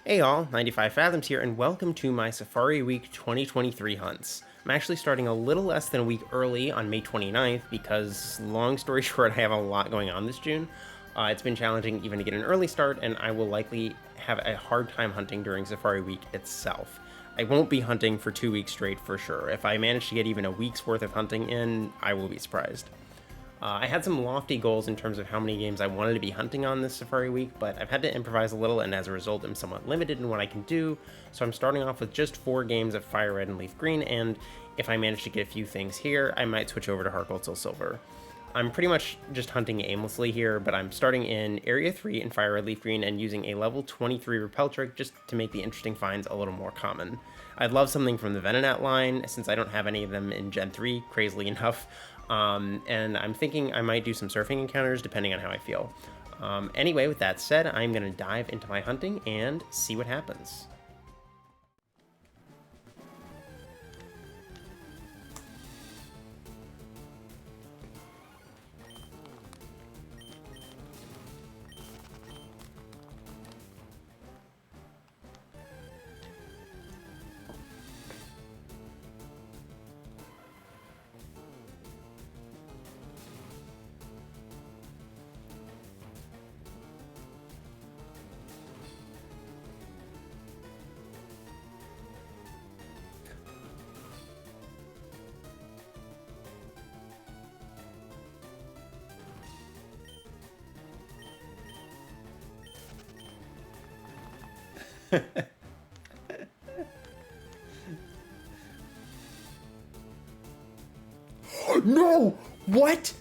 Hey all, 95 Fathoms here, and welcome to my Safari Week 2023 hunts. I'm actually starting a little less than a week early on May 29th because, long story short, I have a lot going on this June. It's been challenging even to get an early start, and I will likely have a hard time hunting during Safari Week itself. I won't be hunting for 2 weeks straight for sure. If I manage to get even a week's worth of hunting in, I will be surprised. I had some lofty goals in terms of how many games I wanted to be hunting on this Safari Week, but I've had to improvise a little, and as a result, I'm somewhat limited in what I can do. So I'm starting off with just 4 games of Fire Red and Leaf Green, and if I manage to get a few things here, I might switch over to Heart Gold Soul Silver. I'm pretty much just hunting aimlessly here, but I'm starting in Area 3 in Fire Red Leaf Green and using a level 23 Repel trick just to make the interesting finds a little more common. I'd love something from the Venonat line, since I don't have any of them in Gen 3, crazily enough. And I'm thinking I might do some surfing encounters depending on how I feel. Anyway, with that said, I'm going to dive into my hunting and see what happens. No! What?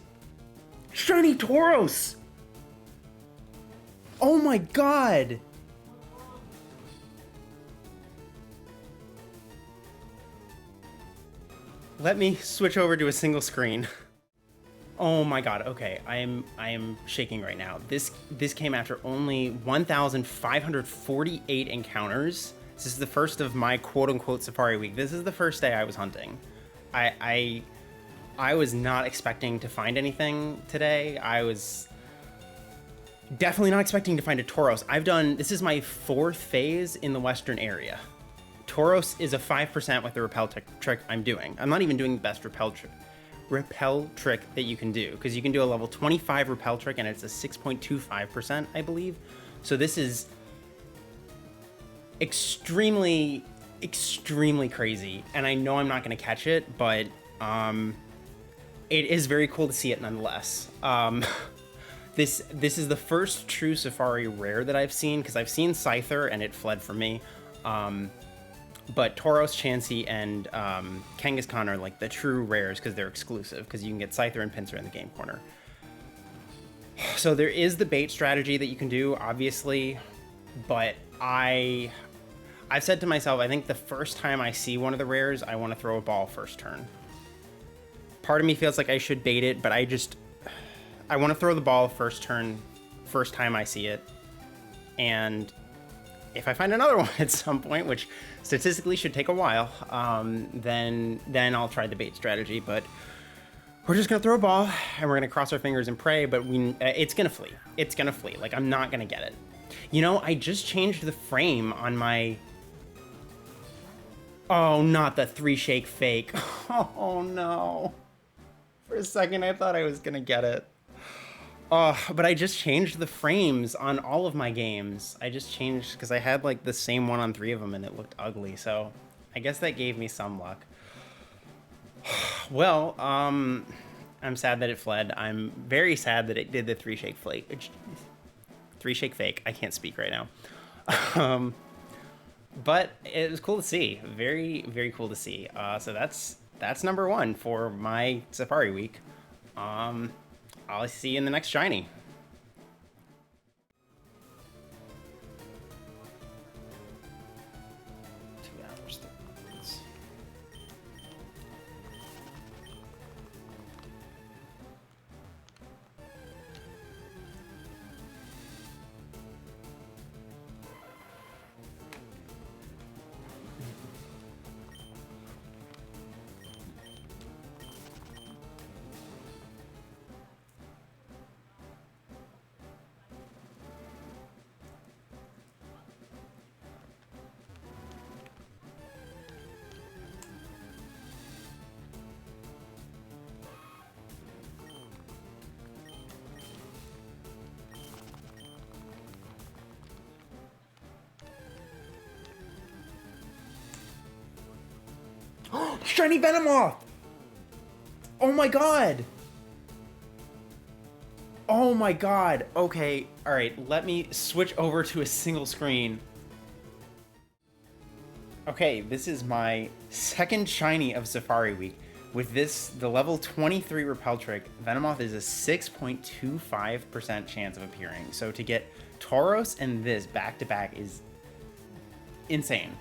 Shiny Tauros! Oh my god! Let me switch over to a single screen. Oh my god, okay, I am shaking right now. This came after only 1,548 encounters. This is the first of my quote-unquote Safari Week. This is the first day I was hunting. I was not expecting to find anything today. I was definitely not expecting to find a Tauros. This is my 4th phase in the Western area. Tauros is a 5% with the repel trick I'm doing. I'm not even doing the best repel trick that you can do, because you can do a level 25 repel trick and it's a 6.25%, I believe. So this is extremely crazy, and I know I'm not going to catch it, but it is very cool to see it nonetheless. This is the first true Safari rare that I've seen, because I've seen Scyther and it fled from me. But Tauros, Chansey, and Kangaskhan are like the true rares because they're exclusive, because you can get Scyther and Pinsir in the game corner. So there is the bait strategy that you can do, obviously, but I've said to myself, I think the first time I see one of the rares, I want to throw a ball first turn. Part of me feels like I should bait it, but I want to throw the ball first turn, first time I see it, and if I find another one at some point, which statistically should take a while, then I'll try the bait strategy. But we're just gonna throw a ball and we're gonna cross our fingers and pray. But it's gonna flee. It's gonna flee. Like, I'm not gonna get it. You know, I just changed the frame on my. Oh, not the 3-shake fake. Oh no! For a second, I thought I was gonna get it. But I just changed the frames on all of my games. I just changed because I had like the same one on 3 of them and it looked ugly. So I guess that gave me some luck. Well, I'm sad that it fled. I'm very sad that it did the 3-shake flake. 3-shake fake. I can't speak right now. But it was cool to see. Very cool to see. So that's number 1 for my Safari Week. I'll see you in the next shiny. 2 hours, 30 minutes. Shiny Venomoth! Oh my god! Oh my god. Okay, alright, let me switch over to a single screen. Okay, this is my second shiny of Safari Week. With this, the level 23 Repel Trick, Venomoth is a 6.25% chance of appearing. So to get Tauros and this back-to-back is insane.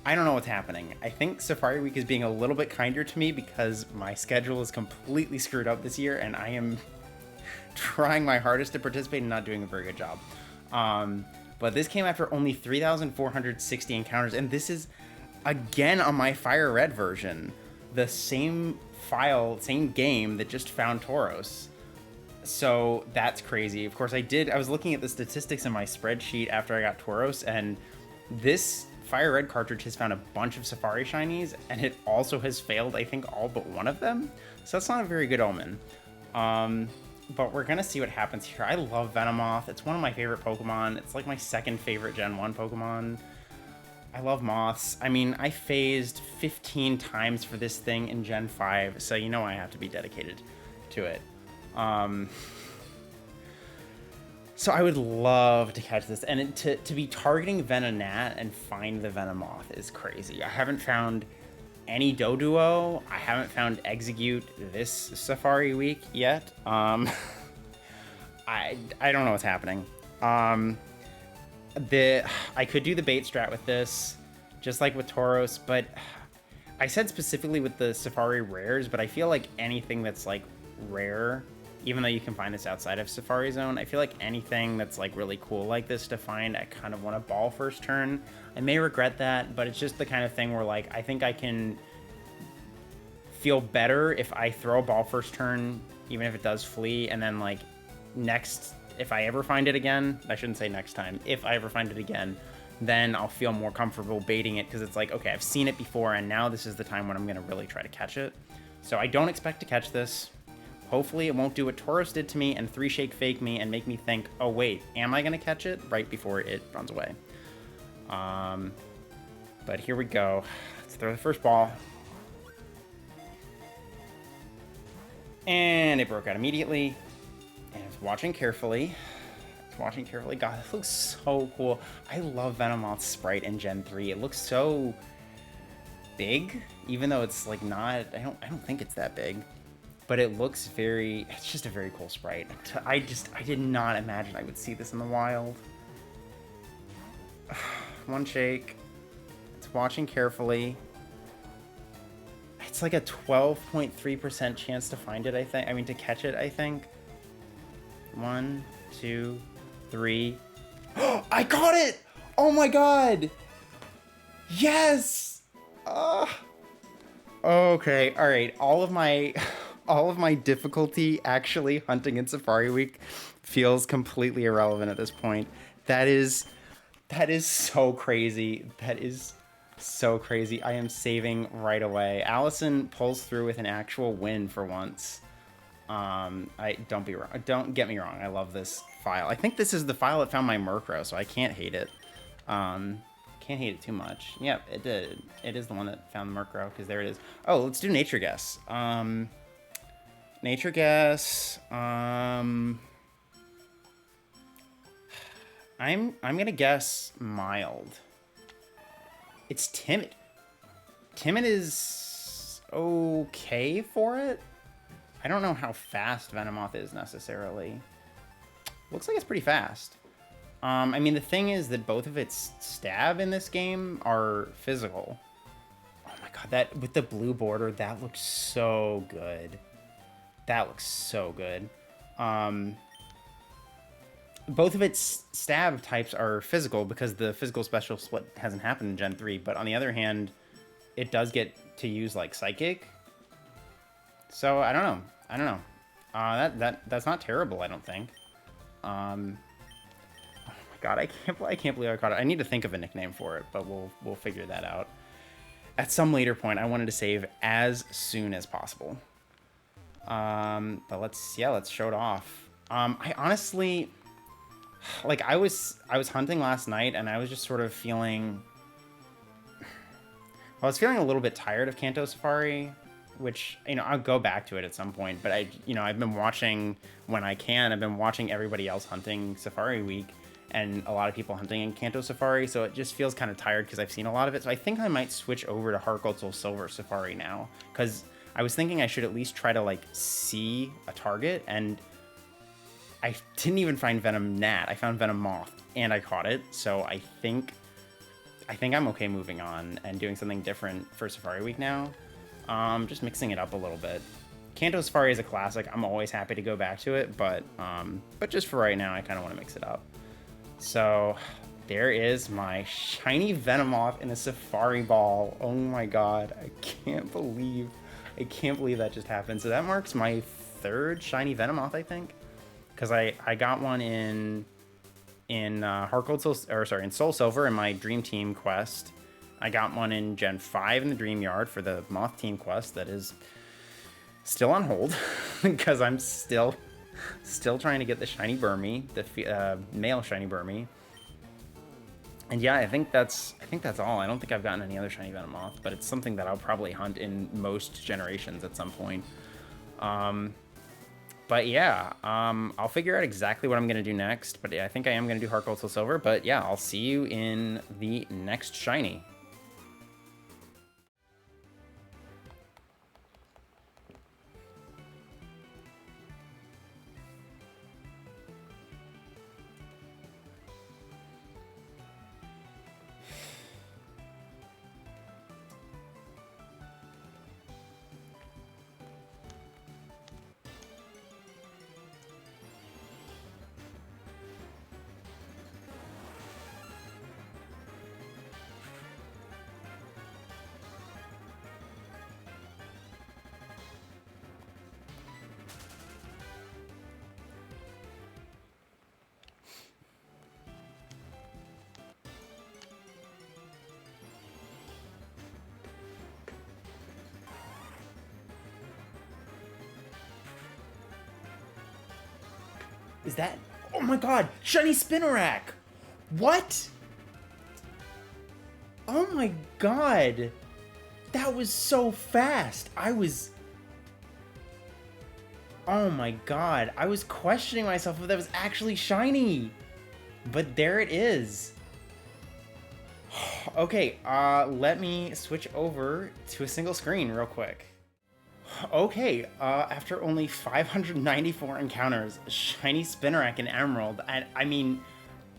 I don't know what's happening. I think Safari Week is being a little bit kinder to me because my schedule is completely screwed up this year, and I am trying my hardest to participate and not doing a very good job. But this came after only 3,460 encounters, and this is, again, on my Fire Red version. The same file, same game that just found Tauros. So that's crazy. Of course, I was looking at the statistics in my spreadsheet after I got Tauros, and this Fire Red cartridge has found a bunch of Safari shinies, and it also has failed, I think, all but one of them. So that's not a very good omen. But we're gonna see what happens here. I love Venomoth. It's one of my favorite Pokemon. It's like my second favorite Gen 1 Pokemon. I love moths. I mean, I phased 15 times for this thing in Gen 5, so you know I have to be dedicated to it. So I would love to catch this, and to be targeting Venonat and find the Venomoth is crazy. I haven't found any Doduo. I haven't found Execute this Safari Week yet. I don't know what's happening. I could do the bait strat with this, just like with Tauros, but I said specifically with the Safari rares, but I feel like anything that's like rare, even though you can find this outside of Safari Zone, I feel like anything that's like really cool like this to find, I kind of want to ball first turn. I may regret that, but it's just the kind of thing where like I think I can feel better if I throw a ball first turn, even if it does flee, and then like next, if I ever find it again, I shouldn't say next time, if I ever find it again, then I'll feel more comfortable baiting it, because it's like, okay, I've seen it before, and now this is the time when I'm going to really try to catch it. So I don't expect to catch this. Hopefully it won't do what Tauros did to me and 3-shake fake me and make me think, oh wait, am I going to catch it right before it runs away? But here we go. Let's throw the first ball. And it broke out immediately. And it's watching carefully. God, this looks so cool. I love Venomoth's sprite in Gen 3. It looks so big, even though it's like not, I don't think it's that big. But it looks it's just a very cool sprite. I did not imagine I would see this in the wild. One shake. It's watching carefully. It's like a 12.3% chance to find it, I think. I mean, to catch it, I think. 1, 2, 3. I caught it! Oh my god! Yes! Okay, alright. All of my difficulty actually hunting in Safari Week feels completely irrelevant at this point. That is so crazy. That is so crazy. I am saving right away. Allison pulls through with an actual win for once. Don't get me wrong. I love this file. I think this is the file that found my Murkrow, so I can't hate it. Can't hate it too much. Yep, it did. It is the one that found the Murkrow, because there it is. Oh, let's do Nature Guess. Nature Guess. I'm gonna guess mild. It's timid. Timid is okay for it. I don't know how fast Venomoth is necessarily. Looks like it's pretty fast. I mean, the thing is that both of its stab in this game are physical. Oh my god, that with the blue border, that looks so good. That looks so good. Both of its stab types are physical because the physical special split hasn't happened in Gen 3, but on the other hand, it does get to use like Psychic. So I don't know. That's not terrible, I don't think. Oh my god, I can't believe I caught it. I need to think of a nickname for it, but we'll figure that out at some later point. I wanted to save as soon as possible. But let's show it off. I honestly, like, I was hunting last night and I was just sort of feeling I was feeling a little bit tired of Kanto Safari, which, you know, I'll go back to it at some point, but I've been watching when I can. I've been watching everybody else hunting Safari Week and a lot of people hunting in Kanto Safari, so it just feels kind of tired because I've seen a lot of it. So I think I might switch over to Heart Gold Soul Silver Safari now, because I was thinking I should at least try to, like, see a target, and I didn't even find Venom Gnat. I found Venomoth, and I caught it, so I think I'm okay moving on and doing something different for Safari Week now. Just mixing it up a little bit. Kanto Safari is a classic. I'm always happy to go back to it, but just for right now, I kind of want to mix it up. So there is my shiny Venomoth in a Safari Ball. Oh my god, I can't believe that just happened. So that marks my 3rd shiny Venomoth, I think, because I got one in Heart Gold Soul, or sorry, in Soul Silver in my Dream Team quest. I got one in Gen 5 in the Dream Yard for the Moth Team quest that is still on hold because I'm still trying to get the shiny Burmy, the male shiny Burmy. And yeah, I think that's all. I don't think I've gotten any other shiny Venomoth, but it's something that I'll probably hunt in most generations at some point. But yeah, I'll figure out exactly what I'm going to do next, but I think I am going to do Heart Gold Soul Silver. But yeah, I'll see you in the next shiny. Is that... Oh my god! Shiny Spinarak! What? Oh my god! That was so fast! Oh my god. I was questioning myself if that was actually shiny! But there it is. Okay, let me switch over to a single screen real quick. Okay, after only 594 encounters, shiny Spinarak and Emerald. I mean,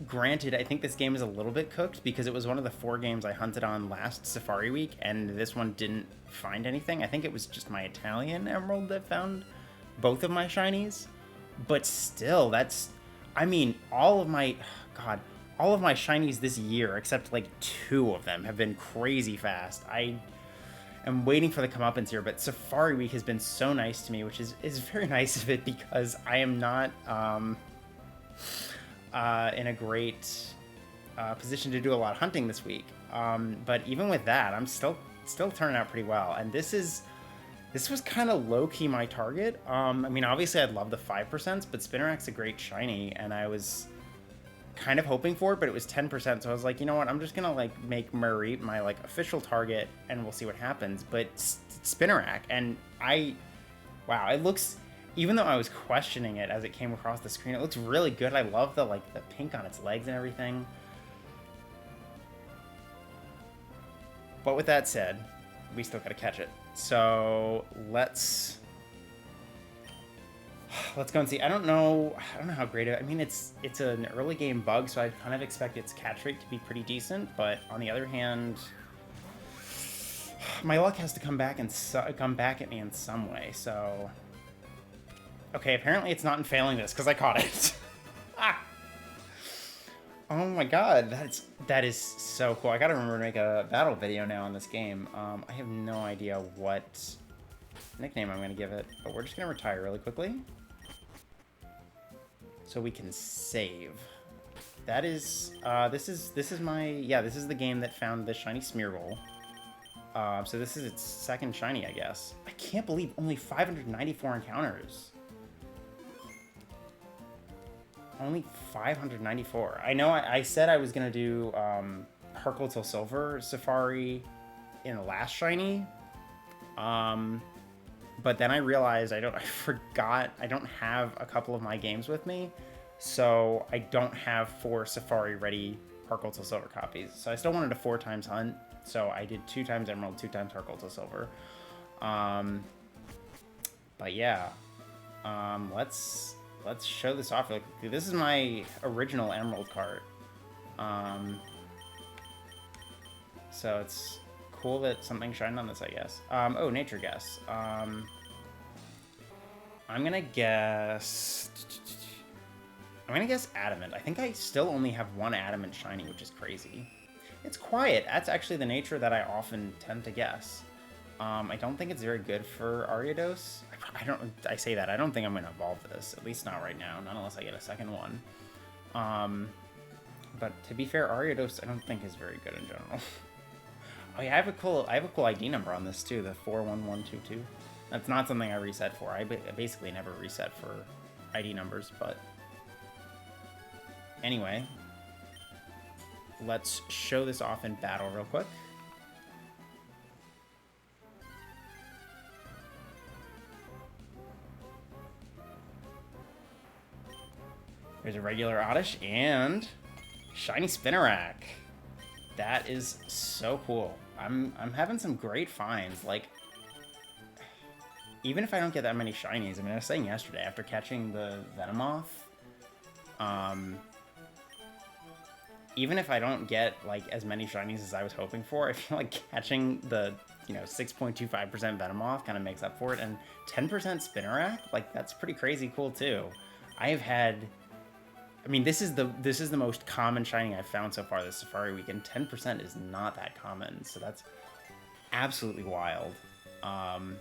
granted, I think this game is a little bit cooked because it was one of the 4 games I hunted on last Safari Week, and this one didn't find anything. I think it was just my Italian Emerald that found both of my shinies. But still, that's... I mean, all of my shinies this year, except like 2 of them, have been crazy fast. I'm waiting for the comeuppance here, but Safari Week has been so nice to me, which is very nice of it because I am not in a great position to do a lot of hunting this week. But even with that, I'm still turning out pretty well. And this was kind of low-key my target. I mean, obviously I'd love the 5%, but Spinarak's a great shiny, and I was kind of hoping for it, but it was 10%, so I was like, you know what, I'm just gonna like make Murray my like official target and we'll see what happens. But Spinarak, and wow, it looks, even though I was questioning it as it came across the screen, it looks really good. I love the like the pink on its legs and everything. But with that said, we still gotta catch it. So let's go and see. I don't know how great it... I mean, it's an early game bug, so I kind of expect its catch rate to be pretty decent, but on the other hand, my luck has to come back at me in some way, so... Okay, apparently it's not in failing this, because I caught it. Ah! Oh my god, that is so cool. I gotta remember to make a battle video now on this game. I have no idea what nickname I'm gonna give it, but we're just gonna retire really quickly so we can save. That is this is my, yeah, this is the game that found the shiny Smeargle. So this is its 2nd shiny, I guess. I can't believe only 594 encounters. Only 594. I know I said I was gonna do Heart Gold Soul Silver Safari in the last shiny. But then I realized I forgot I don't have a couple of my games with me, so I don't have 4 Safari ready Heart Gold to Silver copies. So I still wanted a 4 times hunt, so I did 2 times Emerald, 2 times Heart Gold to Silver. But yeah, let's show this off really quickly. This is my original Emerald cart. So it's cool that something shined on this, I guess. Oh, Nature Guess. I'm gonna guess Adamant. I think I still only have 1 Adamant shiny, which is crazy. It's quiet. That's actually the nature that I often tend to guess. I don't think it's very good for Ariados. I say that. I don't think I'm gonna evolve this. At least not right now. Not unless I get a second one. But to be fair, Ariados I don't think is very good in general. Oh yeah, I have a cool ID number on this too, the 41122. That's not something I reset for. I basically never reset for ID numbers, but anyway, let's show this off in battle real quick. There's a regular Oddish and shiny Spinarak. That is so cool. I'm having some great finds. Like, even if I don't get that many shinies, I mean, I was saying yesterday, after catching the Venomoth, even if I don't get, like, as many shinies as I was hoping for, I feel like catching the, 6.25% Venomoth kind of makes up for it, and 10% Spinarak, like, that's pretty crazy cool, too. I've had... I mean, this is the most common shiny I've found so far this Safari Week, and 10% is not that common, so that's absolutely wild. Wow.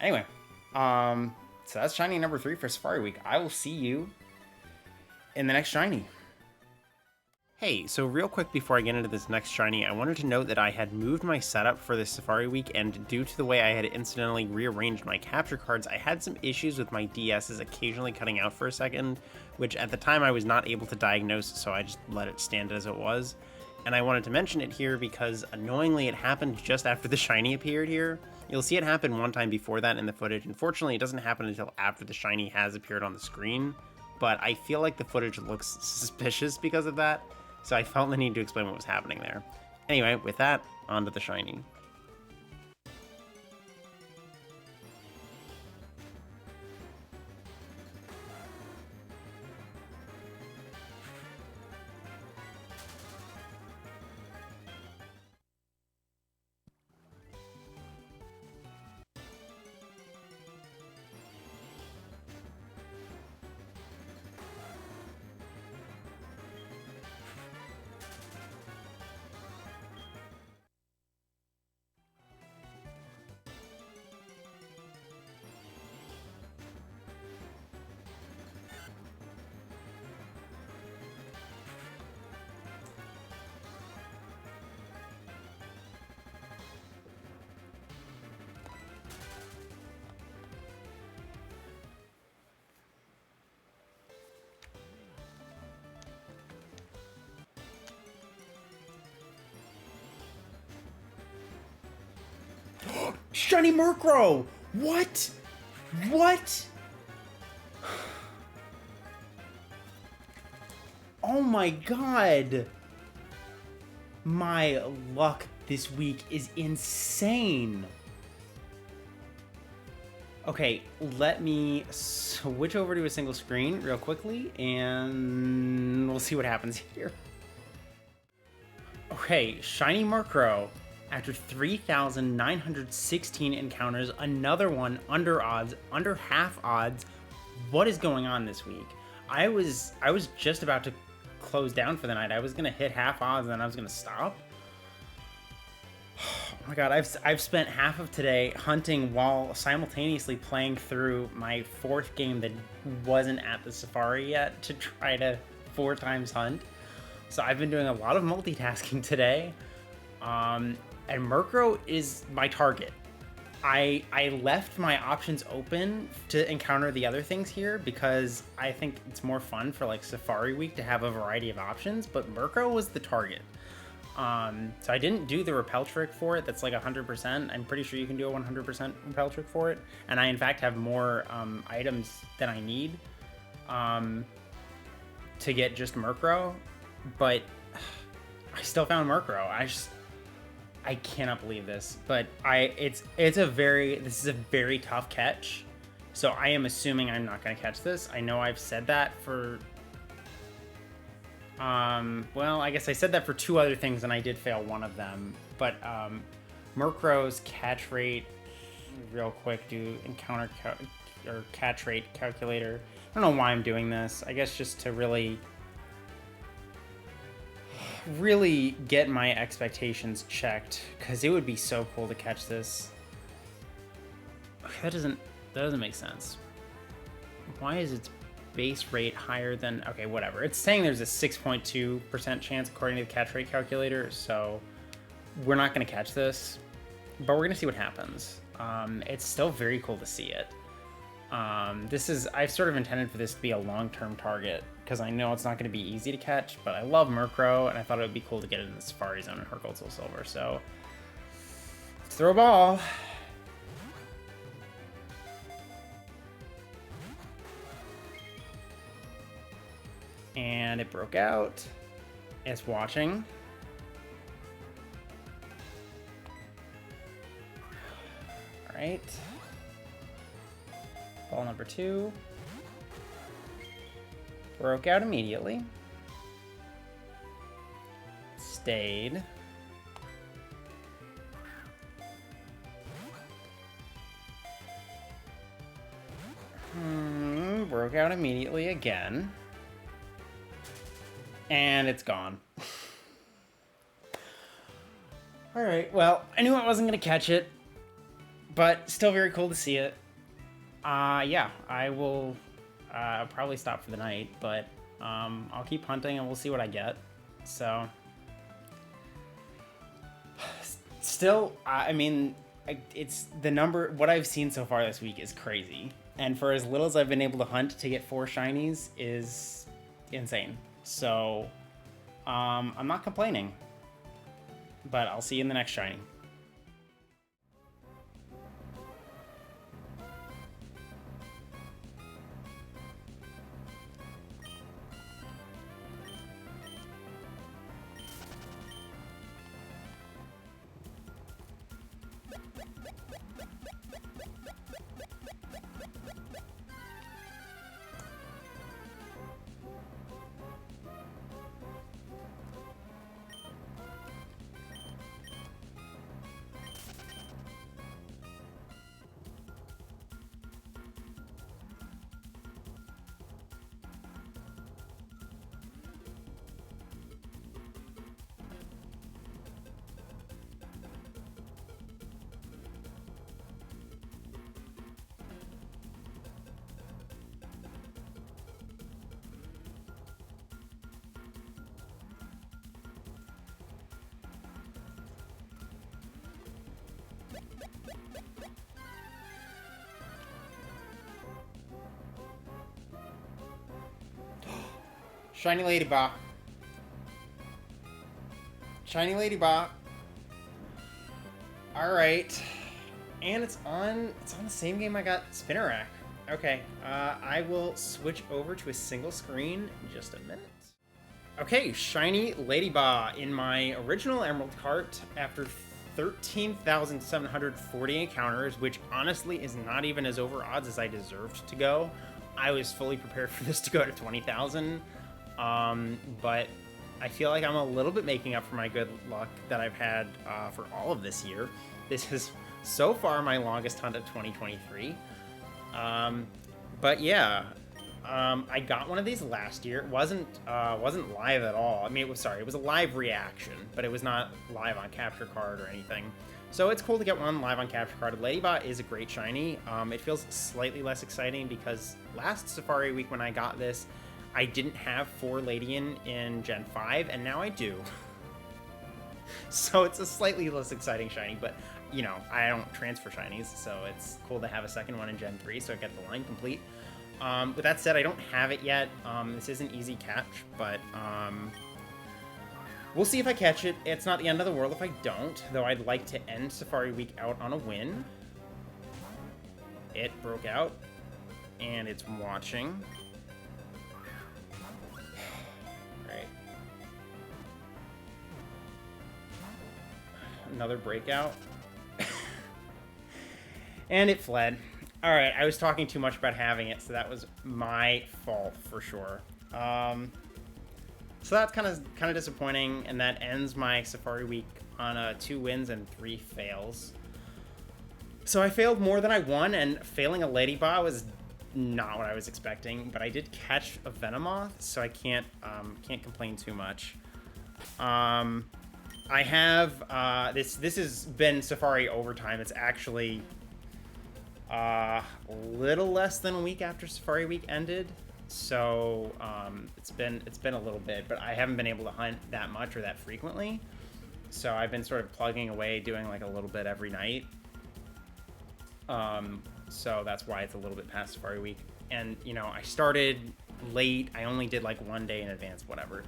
Anyway, so that's shiny number 3 for Safari Week. I will see you in the next shiny. Hey, so real quick before I get into this next shiny, I wanted to note that I had moved my setup for this Safari Week, and due to the way I had incidentally rearranged my capture cards, I had some issues with my DSs occasionally cutting out for a second, which at the time I was not able to diagnose, so I just let it stand as it was. And I wanted to mention it here because annoyingly it happened just after the shiny appeared here. You'll see it happen one time before that in the footage. Unfortunately, it doesn't happen until after the shiny has appeared on the screen, but I feel like the footage looks suspicious because of that. So I felt the need to explain what was happening there. Anyway, with that, on to the shiny. Shiny Murkrow! What? What? Oh my god! My luck this week is insane! Okay, let me switch over to a single screen real quickly, and we'll see what happens here. Okay, shiny Murkrow. After 3,916 encounters, another one under odds, under half odds. What is going on this week? I was just about to close down for the night. I was gonna hit half odds and then I was gonna stop. Oh my god, I've spent half of today hunting while simultaneously playing through my 4th game that wasn't at the Safari yet to try to 4 times hunt. So I've been doing a lot of multitasking today. And Murkrow is my target. I left my options open to encounter the other things here because I think it's more fun for like Safari Week to have a variety of options, but Murkrow was the target. So I didn't do the repel trick for it. That's like 100%. I'm pretty sure you can do a 100% repel trick for it. And I, in fact, have more items than I need to get just Murkrow. But I still found Murkrow. I cannot believe this. But this is a very tough catch. So I am assuming I'm not going to catch this. I know I've said that for... well, I guess I said that for 2 other things, and I did fail one of them. But Murkrow's catch rate, real quick, do encounter or catch rate calculator. I don't know why I'm doing this. I guess just to really get my expectations checked, because it would be so cool to catch this. That doesn't make sense. Why is its base rate higher than... Okay, whatever. It's saying there's a 6.2% chance according to the catch rate calculator, so we're not going to catch this, but we're going to see what happens. It's still very cool to see it. I've sort of intended for this to be a long-term target, because I know it's not going to be easy to catch, but I love Murkrow, and I thought it would be cool to get it in the Safari Zone in Heart Gold Soul Silver, so let's throw a ball. And it broke out. It's watching. All right. Ball number 2. Broke out immediately. Stayed. Broke out immediately again. And it's gone. All right, well, I knew I wasn't going to catch it, but still very cool to see it. Yeah, I will probably stop for the night, but I'll keep hunting and we'll see what I get. So, still, I mean, it's the number, what I've seen so far this week is crazy. And for as little as I've been able to hunt to get 4 shinies is insane. So, I'm not complaining, but I'll see you in the next shiny. Shiny Ledyba. Shiny Ledyba. Alright. And it's on the same game I got Spinarak. Okay, I will switch over to a single screen in just a minute. Okay, Shiny Ledyba in my original Emerald cart after 13,740 encounters, which honestly is not even as over odds as I deserved to go. I was fully prepared for this to go to 20,000, but I feel like I'm a little bit making up for my good luck that I've had for all of this year. This is so far my longest hunt of 2023. But yeah, I got one of these last year. It wasn't live at all. I mean, it was a live reaction, but it was not live on capture card or anything. So it's cool to get one live on capture card. Ledyba is a great shiny. It feels slightly less exciting because last Safari Week when I got this, I didn't have 4 Ladian in Gen 5, and now I do. So it's a slightly less exciting shiny, but you know, I don't transfer shinies, so it's cool to have a second one in Gen 3, so I get the line complete. With that said, I don't have it yet. This is an easy catch, but We'll see if I catch it. It's not the end of the world if I don't, though I'd like to end Safari Week out on a win. It broke out, and it's watching. Right. Another breakout. And it fled. All right, I was talking too much about having it, so that was my fault for sure. So that's kind of disappointing, and that ends my Safari Week on 2 wins and 3 fails. So I failed more than I won, and failing a Ledyba was not what I was expecting, but I did catch a Venomoth, so I can't complain too much. I have this has been Safari overtime. It's actually a little less than a week after Safari Week ended, so it's been a little bit, but I haven't been able to hunt that much or that frequently. So I've been sort of plugging away, doing like a little bit every night. So that's why it's a little bit past Safari Week. And you know, I started late. I only did like 1 day in advance, whatever.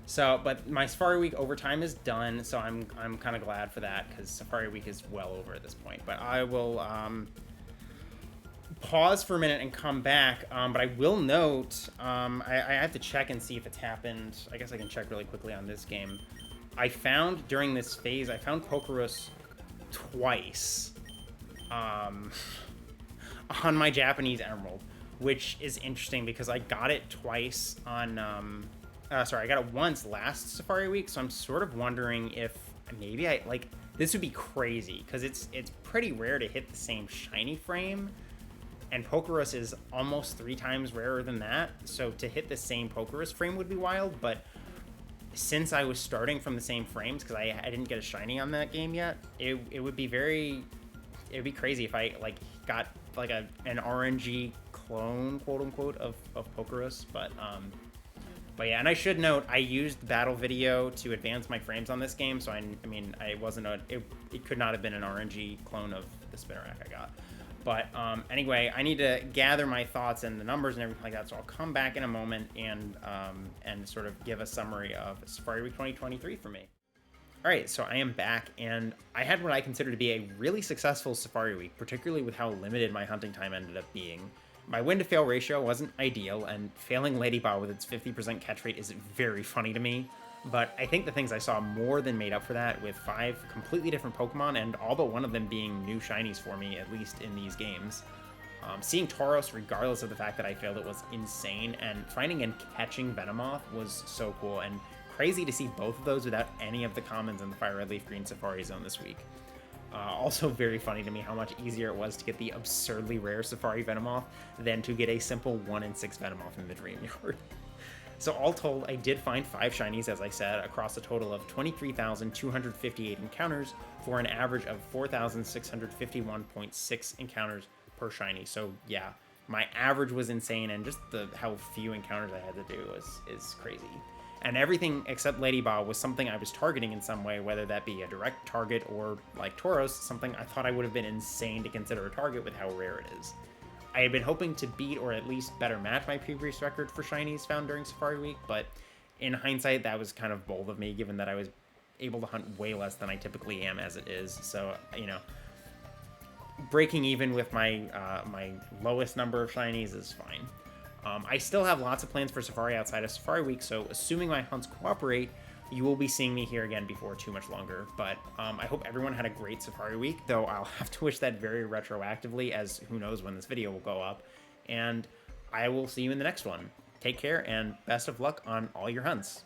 So, but my Safari Week overtime is done, so I'm kind of glad for that, because Safari Week is well over at this point. But I will pause for a minute and come back, but I will note, I have to check and see if it's happened. I guess I can check really quickly on this game. I found, during this phase, I found Murkrow twice on my Japanese Emerald, which is interesting because I got it twice on, sorry, I got it once last Safari Week, so I'm sort of wondering if maybe this would be crazy, because it's pretty rare to hit the same shiny frame, and Murkrow is almost 3 times rarer than that, so to hit the same Murkrow frame would be wild. But since I was starting from the same frames, because I didn't get a shiny on that game yet, it would be crazy if I got like an RNG clone, quote unquote, of Murkrow. But yeah, and I should note, I used the battle video to advance my frames on this game, so I mean, it could not have been an RNG clone of the Spinarak I got. But anyway, I need to gather my thoughts and the numbers and everything like that, so I'll come back in a moment and sort of give a summary of Safari Week 2023 for me. All right, so I am back, and I had what I consider to be a really successful Safari Week, particularly with how limited my hunting time ended up being. My win-to-fail ratio wasn't ideal, and failing Ledyba with its 50% catch rate is very funny to me. But I think the things I saw more than made up for that, with 5 completely different Pokemon, and all but one of them being new shinies for me, at least in these games. Seeing Tauros, regardless of the fact that I failed it, was insane, and finding and catching Venomoth was so cool, and crazy to see both of those without any of the commons in the Fire Red Leaf Green Safari Zone this week. Also very funny to me how much easier it was to get the absurdly rare Safari Venomoth than to get a simple 1 in 6 Venomoth in the Dream Yard. So all told, I did find 5 shinies, as I said, across a total of 23,258 encounters for an average of 4,651.6 encounters per shiny. So yeah, my average was insane, and just how few encounters I had to do is crazy. And everything except Ledyba was something I was targeting in some way, whether that be a direct target or, like Tauros, something I thought I would have been insane to consider a target with how rare it is. I had been hoping to beat or at least better match my previous record for shinies found during Safari Week, but in hindsight, that was kind of bold of me, given that I was able to hunt way less than I typically am as it is. So, you know, breaking even with my my lowest number of shinies is fine. I still have lots of plans for Safari outside of Safari Week, so assuming my hunts cooperate, you will be seeing me here again before too much longer. But I hope everyone had a great Safari Week, though I'll have to wish that very retroactively, as who knows when this video will go up. And I will see you in the next one. Take care, and best of luck on all your hunts.